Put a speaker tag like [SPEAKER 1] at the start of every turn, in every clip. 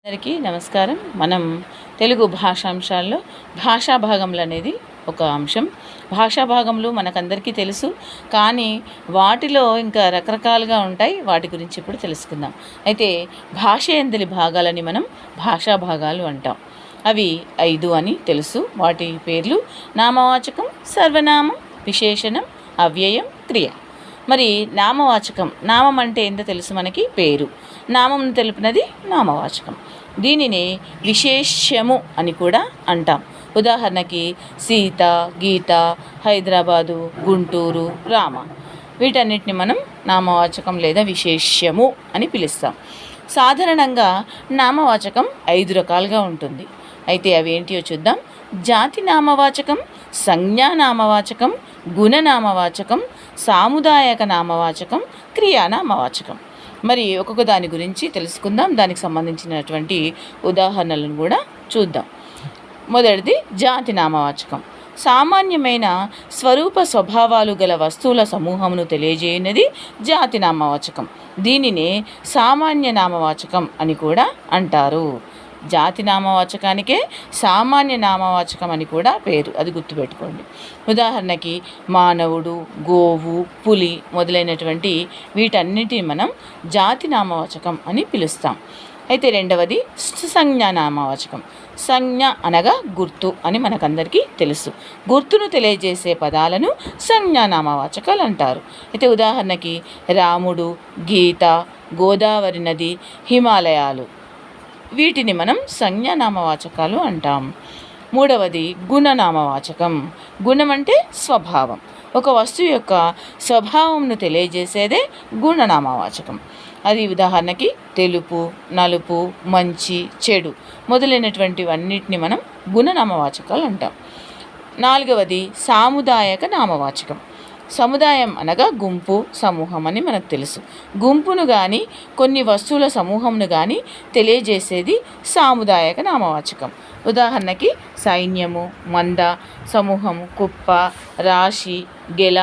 [SPEAKER 1] అందరికీ నమస్కారం. మనం తెలుగు భాషాంశాల్లో భాషా భాగములు అనేది ఒక అంశం. భాషా భాగములు మనకందరికీ తెలుసు, కానీ వాటిలో ఇంకా రకరకాలుగా ఉంటాయి. వాటి గురించి ఇప్పుడు తెలుసుకుందాం. అయితే భాష ఎందలి భాగాలని మనం భాషా భాగాలు అంటాం. అవి 5 అని తెలుసు. వాటి పేర్లు నామవాచకం, సర్వనామం, విశేషణం, అవ్యయం, క్రియ. మరి నామవాచకం, నామం అంటే ఏంటో తెలుసు మనకి, పేరు. నామం తెలిపినది నామవాచకం. దీనిని విశేష్యము అని కూడా అంటాం. ఉదాహరణకి సీత, గీత, హైదరాబాదు, గుంటూరు, రామ, వీటన్నిటిని మనం నామవాచకం లేదా విశేష్యము అని పిలుస్తాం. సాధారణంగా నామవాచకం 5 రకాలుగా ఉంటుంది. అయితే అవి ఏంటియో చూద్దాం. జాతి నామవాచకం, సంజ్ఞా నామవాచకం, గుణనామవాచకం, సాముదాయక నామవాచకం, క్రియానామవాచకం. మరి ఒక్కొక్క దాని గురించి తెలుసుకుందాం. దానికి సంబంధించినటువంటి ఉదాహరణలను కూడా చూద్దాం. మొదటిది జాతి నామవాచకం. సామాన్యమైన స్వరూప స్వభావాలు గల వస్తువుల సమూహమును తెలియజేయనిది జాతి నామవాచకం. దీనినే సామాన్య నామవాచకం అని కూడా అంటారు. జాతి నామవాచకానికే సామాన్య నామవాచకం అని కూడా పేరు, అది గుర్తుపెట్టుకోండి. ఉదాహరణకి మానవుడు, గోవు, పులి మొదలైనటువంటి వీటన్నిటిని మనం జాతి నామవాచకం అని పిలుస్తాం. అయితే రెండవది సంజ్ఞా నామవాచకం. సంజ్ఞ అనగా గుర్తు అని మనకందరికీ తెలుసు. గుర్తును తెలియజేసే పదాలను సంజ్ఞా నామవాచకాలు అంటారు. అయితే ఉదాహరణకి రాముడు, గీత, గోదావరి నది, హిమాలయాలు, వీటిని మనం సంజ్ఞానామవాచకాలు అంటాం. మూడవది గుణనామవాచకం. గుణం అంటే స్వభావం. ఒక వస్తువు యొక్క స్వభావంను తెలియజేసేదే గుణనామవాచకం. అది ఉదాహరణకి తెలుపు, నలుపు, మంచి, చెడు మొదలైనటువంటివన్నిటిని మనం గుణనామవాచకాలు అంటాం. నాలుగవది సాముదాయక నామవాచకం. సముదాయం అనగా గుంపు, సమూహం అని మనకు తెలుసు. గుంపును కానీ కొన్ని వస్తువుల సమూహంను కానీ తెలియజేసేది సాముదాయక నామవాచకం. ఉదాహరణకి సైన్యము, మంద, సమూహము, కుప్ప, రాశి, గెల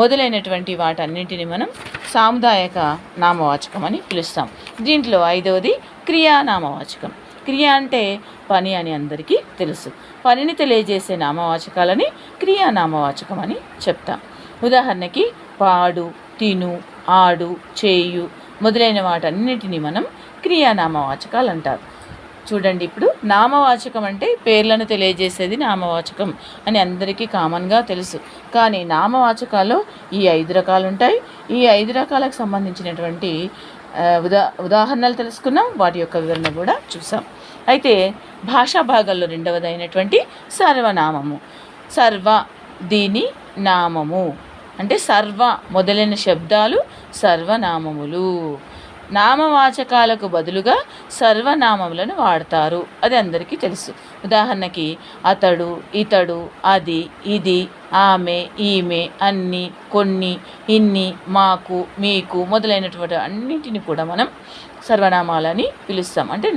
[SPEAKER 1] మొదలైనటువంటి వాటన్నింటిని మనం సాముదాయక నామవాచకం అని పిలుస్తాం. దీంట్లో 5వది క్రియానామవాచకం. క్రియ అంటే పని అని అందరికీ తెలుసు. పనిని తెలియజేసే నామవాచకాలని క్రియానామవాచకం అని చెప్తాం. ఉదాహరణకి పాడు, తిను, ఆడు, చేయు మొదలైన వాటన్నిటిని మనం క్రియానామవాచకాలు అంటారు. చూడండి, ఇప్పుడు నామవాచకం అంటే పేర్లను తెలియజేసేది నామవాచకం అని అందరికీ కామన్గా తెలుసు. కానీ నామవాచకాల్లో ఈ 5 రకాలు ఉంటాయి. ఈ 5 రకాలకు సంబంధించినటువంటి ఉదాహరణలు తెలుసుకున్నాం. వాటి యొక్క వివరణ కూడా చూసాం. అయితే భాషా భాగాల్లో రెండవదైనటువంటి సర్వనామము. సర్వ, దీని నామము అంటే సర్వ మొదలైన శబ్దాలు సర్వనామములు. నామవాచకాలకు బదులుగా సర్వనామములను వాడతారు, అది అందరికీ తెలుసు. ఉదాహరణకి అతడు, ఇతడు, అది, ఇది, ఆమె, ఈమె, అన్ని, కొన్ని, ఇన్ని, మాకు, మీకు మొదలైనటువంటి అన్నింటిని కూడా మనం సర్వనామాలని పిలుస్తాం. అంటే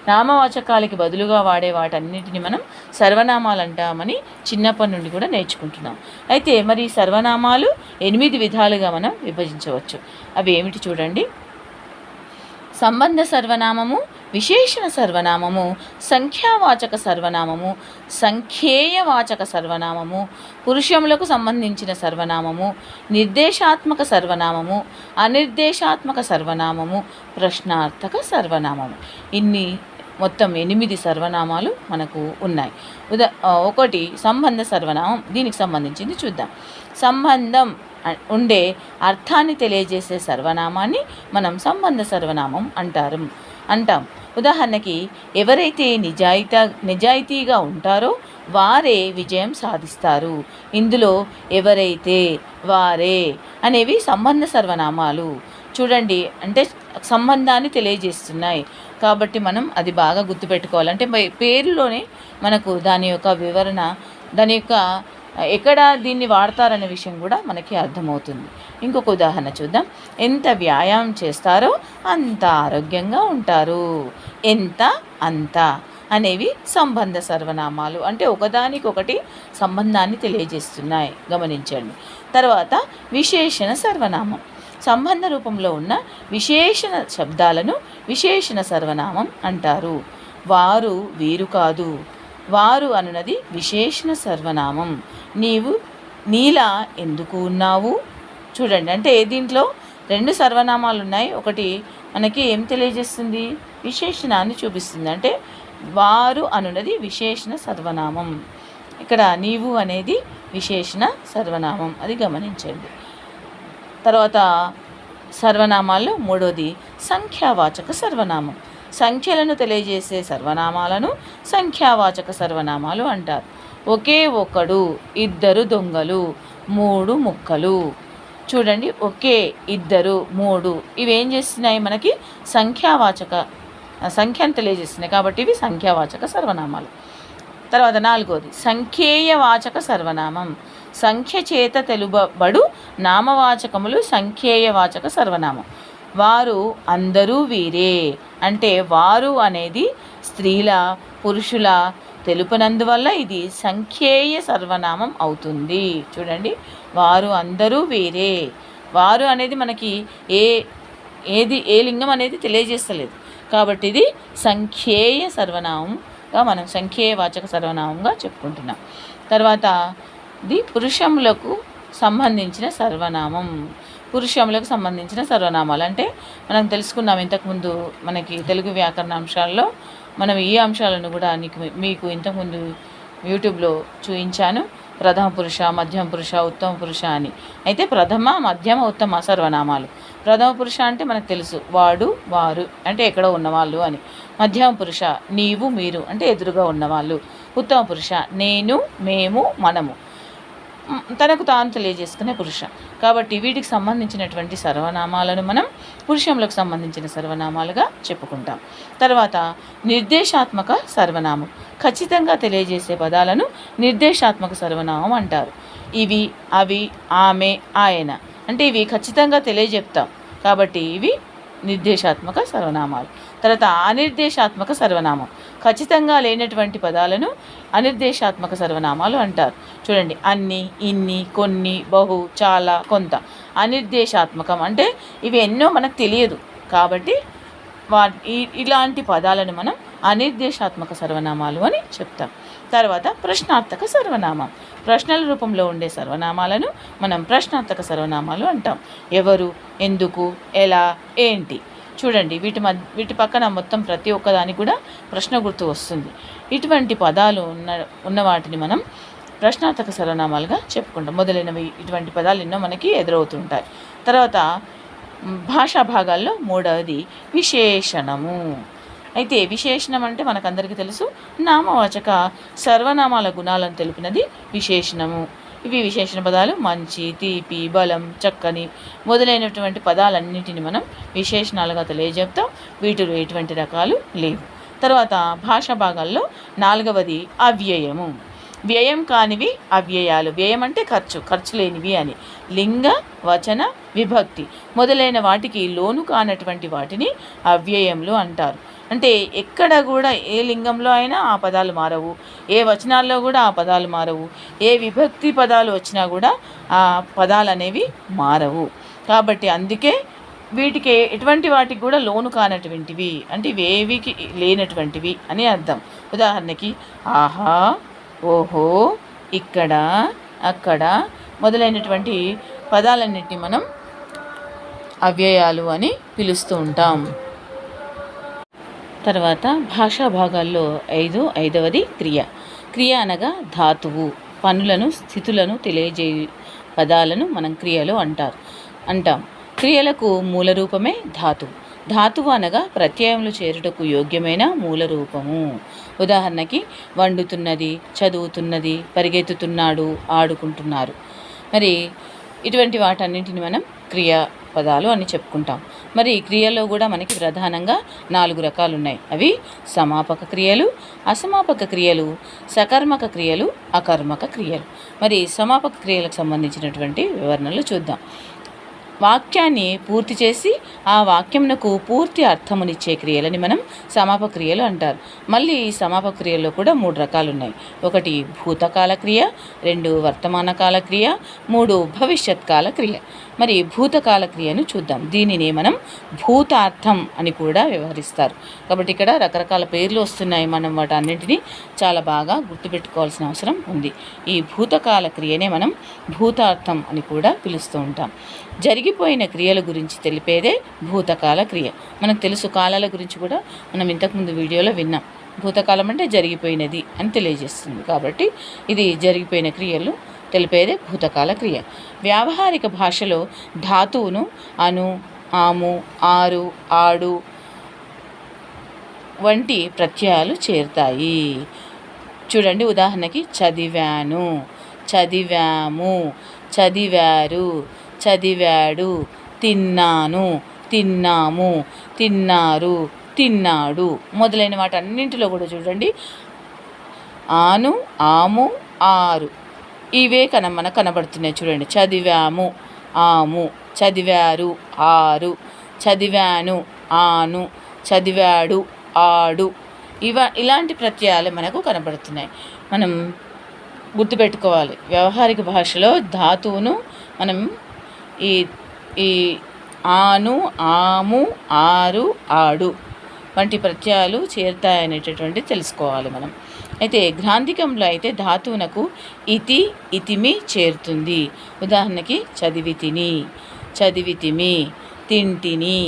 [SPEAKER 1] నామవాచకాలకి బదులుగా వాడే వాటన్నిటిని మనం సర్వనామాలు అంటామని చిన్నప్పటి నుండి కూడా నేర్చుకుంటున్నాం. అయితే మరి సర్వనామాలు 8 విధాలుగా మనం విభజించవచ్చు. అవి ఏమిటి చూడండి. సంబంధ సర్వనామము, విశేషణ సర్వనామము, సంఖ్యావాచక సర్వనామము, సంఖ్యేయవాచక సర్వనామము, పురుషములకు సంబంధించిన సర్వనామము, నిర్దేశాత్మక సర్వనామము, అనిర్దేశాత్మక సర్వనామము, ప్రశ్నార్థక సర్వనామము. ఇన్ని మొత్తం 8 సర్వనామాలు మనకు ఉన్నాయి. ఒకటి సంబంధ సర్వనామం. దీనికి సంబంధించింది చూద్దాం. సంబంధం ఉండే అర్థాన్ని తెలియజేసే సర్వనామాన్ని మనం సంబంధ సర్వనామం అంటాం. ఉదాహరణకి ఎవరైతే నిజాయితీగా ఉంటారో వారే విజయం సాధిస్తారు. ఇందులో ఎవరైతే, వారే అనేవి సంబంధ సర్వనామాలు. చూడండి, అంటే సంబంధాన్ని తెలియజేస్తున్నాయి కాబట్టి మనం అది బాగా గుర్తుపెట్టుకోవాలి. అంటే పేరులోనే మనకు దాని యొక్క వివరణ, దాని యొక్క ఎక్కడ దీన్ని వాడతారనే విషయం కూడా మనకి అర్థమవుతుంది. ఇంకొక ఉదాహరణ చూద్దాం. ఎంత వ్యాయామం చేస్తారో అంత ఆరోగ్యంగా ఉంటారు. ఎంత, అంత అనేవి సంబంధ సర్వనామాలు. అంటే ఒకదానికొకటి సంబంధాన్ని తెలియజేస్తున్నాయి, గమనించండి. తర్వాత విశేషణ సర్వనామం. సంబంధ రూపంలో ఉన్న విశేషణ శబ్దాలను విశేషణ సర్వనామం అంటారు. వారు వీరు కాదు. వారు అనున్నది విశేషణ సర్వనామం. నీవు నీలా ఎందుకు ఉన్నావు? చూడండి, అంటే దీంట్లో రెండు సర్వనామాలు ఉన్నాయి. ఒకటి మనకి ఏం తెలియజేస్తుంది? విశేషణాన్ని చూపిస్తుంది. అంటే వారు అనున్నది విశేషణ సర్వనామం, ఇక్కడ నీవు అనేది విశేషణ సర్వనామం, అది గమనించండి. తర్వాత సర్వనామాల్లో మూడోది సంఖ్యావాచక సర్వనామం. సంఖ్యలను తెలియజేసే సర్వనామాలను సంఖ్యావాచక సర్వనామాలు అంటారు. ఒకే ఒకడు, ఇద్దరు దొంగలు, మూడు ముక్కలు. చూడండి, ఒకే, ఇద్దరు, మూడు ఇవేం చేస్తున్నాయి? మనకి సంఖ్యను తెలియజేస్తున్నాయి కాబట్టి ఇవి సంఖ్యావాచక సర్వనామాలు. తర్వాత నాలుగోది సంఖ్యేయవాచక సర్వనామం. సంఖ్య చేత తెలుపబడు నామవాచకములు సంఖ్యేయవాచక సర్వనామం. వారు అందరూ వీరే అంటే వారు అనేది స్త్రీల పురుషుల తెలుపనందువల్ల ఇది సంఖ్యేయ సర్వనామం అవుతుంది. చూడండి, వారు అందరూ వీరే. వారు అనేది మనకి ఏ లింగం అనేది తెలియజేస్తలేదు కాబట్టి ఇది సంఖ్యేయ సర్వనామంగా మనం సంఖ్యేయవాచక సర్వనామంగా చెప్పుకుంటున్నాం. తర్వాత ఇది పురుషములకు సంబంధించిన సర్వనామం. పురుషములకు సంబంధించిన సర్వనామాలు అంటే మనం తెలుసుకున్నాం ఇంతకుముందు మనకి తెలుగు వ్యాకరణ అంశాల్లో. మనం ఈ అంశాలను కూడా మీకు ఇంతకుముందు యూట్యూబ్లో చూపించాను. ప్రథమ పురుష, మధ్యమ పురుష, ఉత్తమ పురుష అని. అయితే ప్రథమ, మధ్యమ, ఉత్తమ సర్వనామాలు. ప్రథమ పురుష అంటే మనకు తెలుసు, వాడు వారు అంటే ఎక్కడో ఉన్నవాళ్ళు అని. మధ్యమ పురుష నీవు మీరు అంటే ఎదురుగా ఉన్నవాళ్ళు. ఉత్తమ పురుష నేను మేము మనము, తనకు తాను తెలియజేసుకునే పురుష. కాబట్టి వీటికి సంబంధించినటువంటి సర్వనామాలను మనం పురుషములకు సంబంధించిన సర్వనామాలుగా చెప్పుకుంటాం. తర్వాత నిర్దేశాత్మక సర్వనామం. ఖచ్చితంగా తెలియజేసే పదాలను నిర్దేశాత్మక సర్వనామం అంటారు. ఇవి, అవి, ఆమె, ఆయన అంటే ఇవి ఖచ్చితంగా తెలియజెప్తాం కాబట్టి ఇవి నిర్దేశాత్మక సర్వనామాలు. తర్వాత అనిర్దేశాత్మక సర్వనామం. ఖచ్చితంగా లేనటువంటి పదాలను అనిర్దేశాత్మక సర్వనామాలు అంటారు. చూడండి, అన్ని, ఇన్ని, కొన్ని, బహు, చాలా, కొంత. అనిర్దేశాత్మకం అంటే ఇవి ఎన్నో మనకు తెలియదు కాబట్టి ఇలాంటి పదాలను మనం అనిర్దేశాత్మక సర్వనామాలు అని చెప్తాం. తర్వాత ప్రశ్నార్థక సర్వనామం. ప్రశ్నల రూపంలో ఉండే సర్వనామాలను మనం ప్రశ్నార్థక సర్వనామాలు అంటాం. ఎవరు, ఎందుకు, ఎలా, ఏంటి. చూడండి, వీటి పక్కన మొత్తం ప్రతి ఒక్కదానికి కూడా ప్రశ్న గుర్తు వస్తుంది. ఇటువంటి పదాలు ఉన్న వాటిని మనం ప్రశ్నార్థక సర్వనామాలుగా చెప్పుకుంటాం. మొదలైనవి ఇటువంటి పదాలు ఎన్నో మనకి ఎదురవుతుంటాయి. తర్వాత భాషా భాగాల్లో మూడవది విశేషణము. అయితే విశేషణం అంటే మనకందరికీ తెలుసు, నామవాచక సర్వనామాల గుణాలను తెలిపినది విశేషణము. ఇవి విశేషణ పదాలు మంచి, తీపి, బలం, చక్కని మొదలైనటువంటి పదాలన్నింటిని మనం విశేషణాలుగా తెలియజెప్తాం. వీటిలో ఎటువంటి రకాలు లేవు. తర్వాత భాషా భాగాల్లో నాలుగవది అవ్యయము. వ్యయం కానివి అవ్యయాలు. వ్యయం అంటే ఖర్చు లేనివి అని. లింగ, వచన, విభక్తి మొదలైన వాటికి లోను కానటువంటి వాటిని అవ్యయములు అంటారు. అంటే ఎక్కడ కూడా ఏ లింగంలో అయినా ఆ పదాలు మారవు, ఏ వచనాల్లో కూడా ఆ పదాలు మారవు, ఏ విభక్తి పదాలు వచ్చినా కూడా ఆ పదాలు అనేవి మారవు. కాబట్టి అందుకే వీటికి ఎటువంటి వాటికి కూడా లోను కానటువంటివి అంటే ఇవేవికి లేనటువంటివి అని అర్థం. ఉదాహరణకి ఆహా, ఓహో, ఇక్కడ, అక్కడ మొదలైనటువంటి పదాలన్నిటిని మనం అవ్యయాలు అని పిలుస్తూ ఉంటాం. తర్వాత భాషా భాగాల్లో ఐదవది క్రియ. క్రియ అనగా ధాతువు. పనులను, స్థితులను తెలియజేయు పదాలను మనం క్రియలు అంటాం. క్రియలకు మూల రూపమే ధాతువు. ధాతువు అనగా ప్రత్యయములు చేరుటకు యోగ్యమైన మూల రూపము. ఉదాహరణకి వండుతున్నది, చదువుతున్నది, పరిగెత్తుతున్నాడు, ఆడుకుంటున్నారు. మరి ఇటువంటి వాటన్నింటిని మనం క్రియా పదాలు అని చెప్పుకుంటాం. మరి క్రియలో కూడా మనకి ప్రధానంగా 4 రకాలు ఉన్నాయి. అవి సమాపక క్రియలు, అసమాపక క్రియలు, సకర్మక క్రియలు, అకర్మక క్రియలు. మరి సమాపక క్రియలకు సంబంధించినటువంటి వివరణలు చూద్దాం. వాక్యాన్ని పూర్తి చేసి ఆ వాక్యంకు పూర్తి అర్థమునిచ్చే క్రియలని మనం సమాపక క్రియలు అంటారు. మళ్ళీ ఈ సమాపక క్రియల్లో కూడా 3 రకాలు ఉన్నాయి. 1 భూతకాల క్రియ, 2 వర్తమాన కాల క్రియ, 3 భవిష్యత్ కాల క్రియ. మరి భూతకాల క్రియను చూద్దాం. దీనిని మనం భూతార్థం అని కూడా వ్యవహరిస్తారు. కాబట్టి ఇక్కడ రకరకాల పేర్లు వస్తున్నాయి. మనం వాటన్నింటినీ చాలా బాగా గుర్తుపెట్టుకోవాల్సిన అవసరం ఉంది. ఈ భూతకాల క్రియనే మనం భూతార్థం అని కూడా పిలుస్తూ ఉంటాం. జరిగిపోయిన క్రియల గురించి తెలిపేదే భూతకాల క్రియ. మనకు తెలుసు, కాలాల గురించి కూడా మనం ఇంతకుముందు వీడియోలో విన్నాం. భూతకాలం అంటే జరిగిపోయినది అని తెలియజేస్తుంది. కాబట్టి ఇది జరిగిపోయిన క్రియలు తెలిపేదే భూతకాల క్రియ. వ్యావహారిక భాషలో ధాతువును అను, ఆము, ఆరు, ఆడు వంటి ప్రత్యయాలు చేరుతాయి. చూడండి, ఉదాహరణకి చదివాను, చదివాము, చదివారు, చదివాడు, తిన్నాను, తిన్నాము, తిన్నారు, తిన్నాడు మొదలైన వాటన్నింటిలో కూడా చూడండి ఆను, ఆము, ఆరు ఇవే మనకు కనబడుతున్నాయి. చూడండి, చదివాము, ఆము, చదివారు, ఆరు, చదివాను, ఆను, చదివాడు, ఆడు ఇలాంటి ప్రత్యయాలు మనకు కనబడుతున్నాయి. మనం గుర్తుపెట్టుకోవాలి, వ్యవహారిక భాషలో ధాతువును మనం ఈ ఈ ఆను, ఆము, ఆరు, ఆడు వంటి ప్రత్యయాలు చేరుతాయనేటటువంటి తెలుసుకోవాలి మనం. అయితే గ్రాంధికంలో అయితే ధాతువునకు ఇతి, ఇతిమి చేరుతుంది. ఉదాహరణకి చదివితిని, చదివితిమి, తింటిని,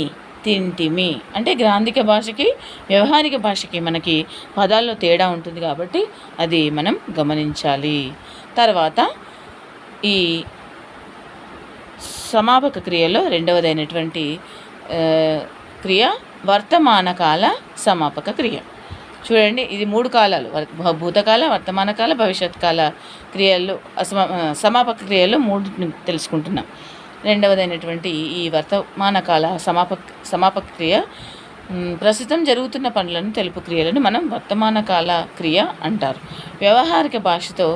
[SPEAKER 1] తింటిమి. అంటే గ్రాంధిక భాషకి వ్యవహారిక భాషకి మనకి పదాల్లో తేడా ఉంటుంది కాబట్టి అది మనం గమనించాలి. తర్వాత ఈ సమాపక క్రియలో రెండవదైనటువంటి క్రియ వర్తమాన కాల సమాపక క్రియ. చూడండి, ఇది 3 కాలాలు: భూతకాల, వర్తమాన కాల, భవిష్యత్ కాల క్రియలు. సమాపక క్రియల్లో 3 తెలుసుకుంటున్నాం. రెండవదైనటువంటి ఈ వర్తమాన కాల సమాపక క్రియ ప్రస్తుతం జరుగుతున్న పనులను తెలుపు క్రియలను మనం వర్తమాన కాల క్రియ అంటారు. వ్యవహారిక భాషతో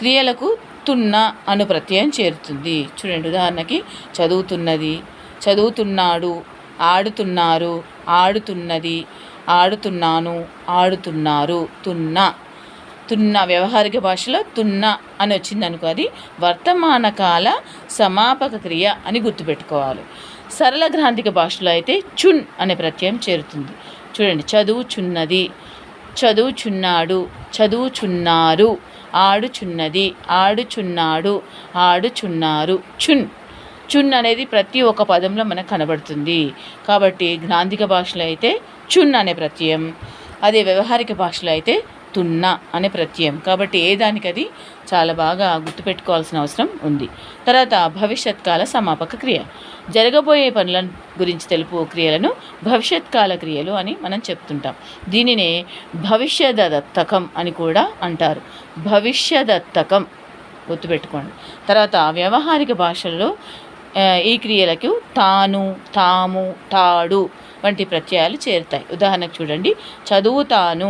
[SPEAKER 1] క్రియలకు తున్న అను ప్రత్యయం చేరుతుంది. చూడండి, ఉదాహరణకి చదువుతున్నది, చదువుతున్నాడు, ఆడుతున్నారు, ఆడుతున్నది, ఆడుతున్నాను, ఆడుతున్నారు, తున్న వ్యవహారిక భాషలో తున్న అని వచ్చింది అనుకో, అది వర్తమాన కాల సమాపక క్రియ అని గుర్తుపెట్టుకోవాలి. సరళ గ్రాంధిక భాషలో అయితే చున్ అనే ప్రత్యయం చేరుతుంది. చూడండి, చదువుచున్నది, చదువుచున్నాడు, చదువుచున్నారు, ఆడుచున్నది, ఆడుచున్నాడు, ఆడుచున్నారు. చున్ అనేది ప్రతి ఒక్క పదంలో మనకు కనబడుతుంది. కాబట్టి గ్రాంధిక భాషలో అయితే చున్ అనే ప్రత్యయం, అదే వ్యవహారిక భాషలో అయితే తున్న అనే ప్రత్యయం. కాబట్టి ఏ దానికి అది చాలా బాగా గుర్తుపెట్టుకోవాల్సిన అవసరం ఉంది. తర్వాత భవిష్యత్ కాల సమాపక క్రియ. జరగబోయే పనుల గురించి తెలుపు క్రియలను భవిష్యత్ కాల క్రియలు అని మనం చెప్తుంటాం. దీనినే భవిష్యదత్తకం అని కూడా అంటారు. భవిష్యదత్తకం గుర్తుపెట్టుకోండి. తర్వాత వ్యవహారిక భాషల్లో ఈ క్రియలకు తాను, తాము, తాడు వంటి ప్రత్యయాలు చేరుతాయి. ఉదాహరణకు చూడండి, చదువుతాను,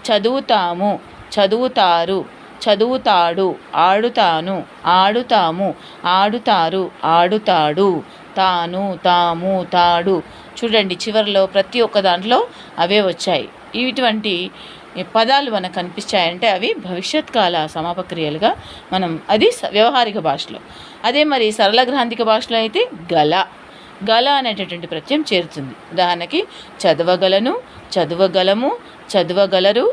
[SPEAKER 1] చదువుతాము, చదువుతారు, చదువుతాడు, ఆడుతాను, ఆడుతాము, ఆడుతారు, ఆడుతాడు, తాను, తాము, తాడు. చూడండి, చివరిలో ప్రతి ఒక్క దాంట్లో అవే వచ్చాయి. ఇటువంటి పదాలు మనకు కనిపించాయంటే అవి భవిష్యత్ కాల సమాపక క్రియలుగా మనం అది వ్యవహారిక భాషలో. అదే మరి సరళ గ్రాంధిక భాషలో అయితే గల అనేటటువంటి ప్రత్యయం చేరుతుంది. ఉదాహరణకి చదవగలను, చదవగలము, చదవగలరు,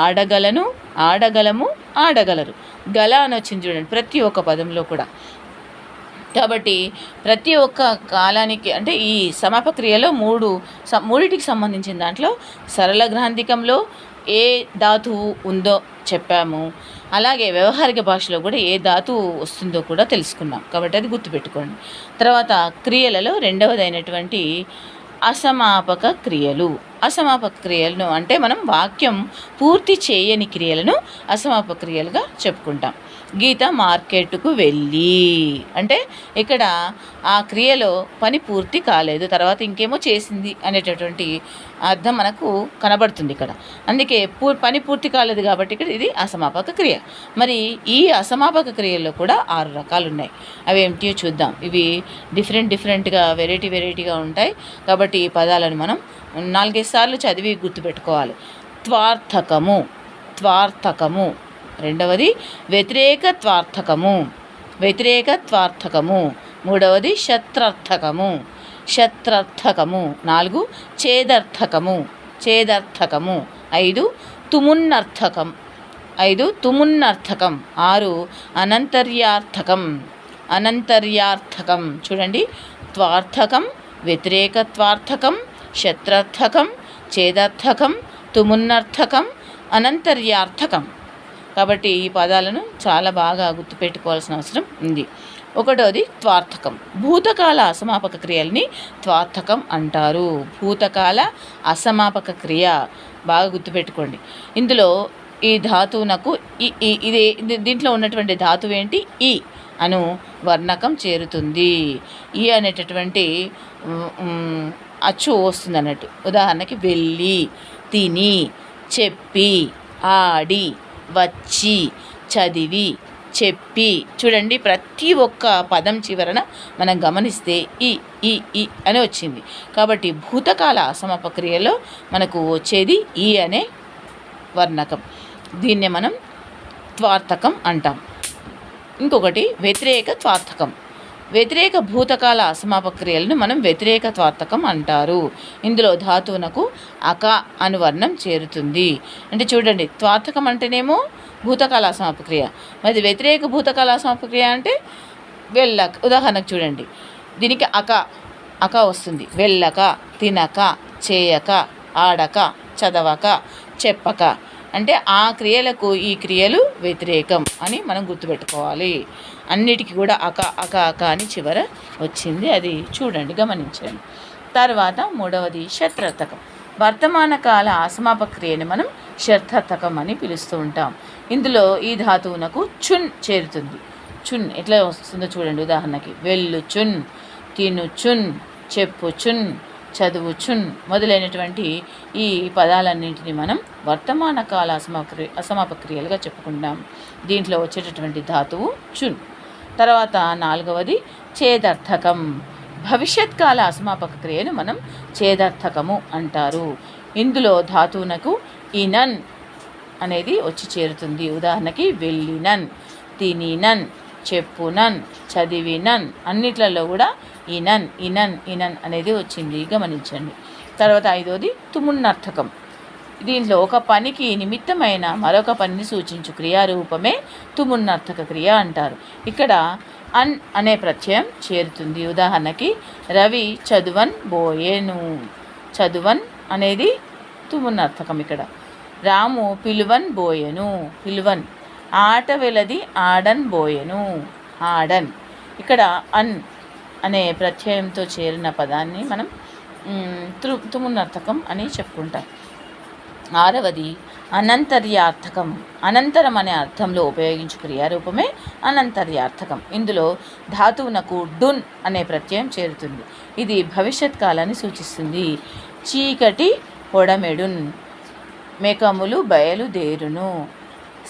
[SPEAKER 1] ఆడగలను, ఆడగలము, ఆడగలరు. గల అని వచ్చింది చూడండి ప్రతి ఒక్క పదంలో కూడా. కాబట్టి ప్రతి ఒక్క కాలానికి అంటే ఈ సమాపక క్రియలో మూడిటికి సంబంధించిన దాంట్లో సరళ గ్రాంధికంలో ఏ ధాతువు ఉందో చెప్పాము, అలాగే వ్యవహారిక భాషలో కూడా ఏ ధాతువు వస్తుందో కూడా తెలుసుకున్నాం. కాబట్టి అది గుర్తుపెట్టుకోండి. తర్వాత క్రియలలో రెండవదైనటువంటి అసమాపక క్రియలు. అసమాపక క్రియలను అంటే మనం వాక్యం పూర్తి చేయని క్రియలను అసమాపక క్రియలుగా చెప్పుకుంటాం. గీత మార్కెట్కు వెళ్ళి అంటే ఇక్కడ ఆ క్రియలో పని పూర్తి కాలేదు, తర్వాత ఇంకేమో చేసింది అనేటటువంటి అర్థం మనకు కనబడుతుంది ఇక్కడ. అందుకే పని పూర్తి కాలేదు కాబట్టి ఇక్కడ ఇది అసమాపక క్రియ. మరి ఈ అసమాపక క్రియల్లో కూడా 6 రకాలు ఉన్నాయి. అవి ఏమిటో చూద్దాం. ఇవి డిఫరెంట్గా వెరైటీగా ఉంటాయి. కాబట్టి ఈ పదాలను మనం 4-5 సార్లు చదివి గుర్తుపెట్టుకోవాలి. త్వార్థకము. రెండవది వ్యతిరేక త్వార్థకము. మూడవది శత్రర్థకము, శత్రర్థకము. 4 చేదర్థకము, చేదర్థకము. 5 తుమున్నర్థకం, 5 తుమున్నర్థకం. 6 అనంతర్యార్థకం, అనంతర్యార్థకం. చూడండి, త్వార్థకం, వ్యతిరేకత్వార్థకం, శత్రర్థకం, చేదర్థకం, తుమున్నర్థకం, అనంతర్యార్థకం. కాబట్టి ఈ పదాలను చాలా బాగా గుర్తుపెట్టుకోవాల్సిన అవసరం ఉంది. ఒకటోది త్వార్థకం. భూతకాల అసమాపక క్రియల్ని త్వార్థకం అంటారు. భూతకాల అసమాపక క్రియ బాగా గుర్తుపెట్టుకోండి. ఇందులో ఈ ధాతువునకు ఇదే దీంట్లో ఉన్నటువంటి ధాతువు ఏంటి? ఈ అను వర్ణకం చేరుతుంది. ఈ అనేటటువంటి అచ్చు వస్తుంది అన్నట్టు. ఉదాహరణకి వెళ్ళి, తిని, చెప్పి, ఆడి, వచ్చి, చదివి, చెప్పి. చూడండి, ప్రతి ఒక్క పదం చివరన మనం గమనిస్తే ఈ ఈ ఈ అని వచ్చింది. కాబట్టి భూతకాల అసమాపక క్రియలో మనకు వచ్చేది ఈ అనే వర్ణకం. దీన్నే మనం త్వార్థకం అంటాం. ఇంకొకటి వ్యతిరేక త్వార్థకం. వ్యతిరేక భూతకాల అసమాపక క్రియలను మనం వ్యతిరేక త్వార్థకం అంటారు. ఇందులో ధాతువునకు అక అను వర్ణం చేరుతుంది. అంటే చూడండి, త్వార్థకం అంటేనేమో భూతకాల అసమాపక క్రియ, మరి వ్యతిరేక భూతకాల అసమాపక క్రియ అంటే వెళ్ళక. ఉదాహరణకు చూడండి, దీనికి అక అక వస్తుంది. వెళ్ళక, తినక, చేయక, ఆడక, చదవక, చెప్పక. అంటే ఆ క్రియలకు ఈ క్రియలు వ్యతిరేకం అని మనం గుర్తుపెట్టుకోవాలి. అన్నిటికీ కూడా అక అక అక అని చివర వచ్చింది. అది చూడండి, గమనించండి. తర్వాత మూడవది శత్రర్థకం. వర్తమాన కాల అసమాపక క్రియని మనం శత్రర్థకం అని పిలుస్తూ ఉంటాం. ఇందులో ఈ ధాతువునకు చున్ చేరుతుంది. చున్ ఎట్లా వస్తుందో చూడండి. ఉదాహరణకి వెళ్ళుచున్, తినుచున్, చెప్పుచున్, చదువుచున్ మొదలైనటువంటి ఈ పదాలన్నింటినీ మనం వర్తమాన కాల అసమాపక క్రియలుగా చెప్పుకుంటాం. దీంట్లో వచ్చేటటువంటి ధాతువు చున్. తర్వాత నాలుగవది చేదర్థకం. భవిష్యత్ కాల అసమాపక క్రియను మనం చేదర్థకము అంటారు. ఇందులో ధాతువునకు ఇనన్ అనేది వచ్చి చేరుతుంది. ఉదాహరణకి వెళ్ళినన్, తినినన్, చెప్పునన్, చదివినన్. అన్నిట్లలో కూడా ఇనన్ ఇనన్ ఇనన్ అనేది వచ్చింది, గమనించండి. తర్వాత ఐదోది తుమున్నర్థకం. దీంట్లో ఒక పనికి నిమిత్తమైన మరొక పనిని సూచించు క్రియారూపమే తుమున్నర్థక క్రియ అంటారు. ఇక్కడ అన్ అనే ప్రత్యయం చేరుతుంది. ఉదాహరణకి రవి చదువన్ బోయేను. చదువన్ అనేది తుమున్నర్థకం. ఇక్కడ రాము పిలువన్ బోయెను. పిలువన్. ఆట వెలది ఆడన్ బోయెను. ఆడన్. ఇక్కడ అన్ అనే ప్రత్యయంతో చేరిన పదాన్ని మనం తుమున్నర్థకం అని చెప్పుకుంటాం. ఆరవది అనంతర్యార్థకం. అనంతరం అనే అర్థంలో ఉపయోగించు క్రియారూపమే అనంతర్యార్థకం. ఇందులో ధాతువునకు డున్ అనే ప్రత్యయం చేరుతుంది. ఇది భవిష్యత్ కాలాన్ని సూచిస్తుంది. చీకటి పొడమెడున్, మేకములు బయలుదేరును,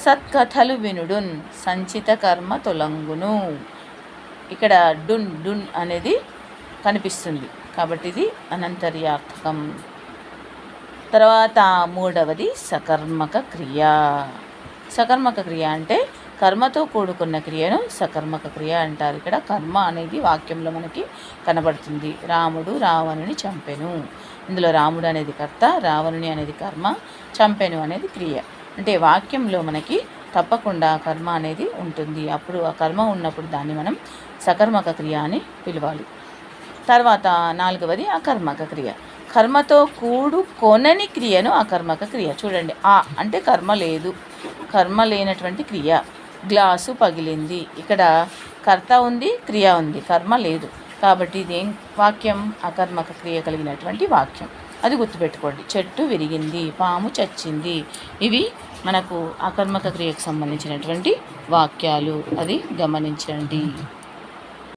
[SPEAKER 1] సత్కథలు వినుడున్, సంచిత కర్మ తొలంగును. ఇక్కడ డున్ డున్ అనేది కనిపిస్తుంది, కాబట్టి ఇది అనంతర్యార్థకం. తర్వాత మూడవది సకర్మక క్రియ. సకర్మక క్రియ అంటే కర్మతో కూడుకున్న క్రియను సకర్మక క్రియ అంటారు. ఇక్కడ కర్మ అనేది వాక్యంలో మనకి కనబడుతుంది. రాముడు రావణుని చంపెను. ఇందులో రాముడు అనేది కర్త, రావణుని అనేది కర్మ, చంపెను అనేది క్రియ. అంటే వాక్యంలో మనకి తప్పకుండా కర్మ అనేది ఉంటుంది. అప్పుడు ఆ కర్మ ఉన్నప్పుడు దాన్ని మనం సకర్మక క్రియ అని పిలవాలి. తర్వాత నాలుగవది అకర్మక క్రియ. కర్మతో కూడుకొనని క్రియను అకర్మక క్రియ. చూడండి, ఆ అంటే కర్మ లేదు, కర్మ లేనటువంటి క్రియ. గ్లాసు పగిలింది. ఇక్కడ కర్త ఉంది, క్రియ ఉంది, కర్మ లేదు. కాబట్టి ఇదేం వాక్యం? అకర్మక క్రియ కలిగినటువంటి వాక్యం. అది గుర్తుపెట్టుకోండి. చెట్టు విరిగింది, పాము చచ్చింది. ఇవి మనకు అకర్మక క్రియకు సంబంధించినటువంటి వాక్యాలు. అది గమనించండి.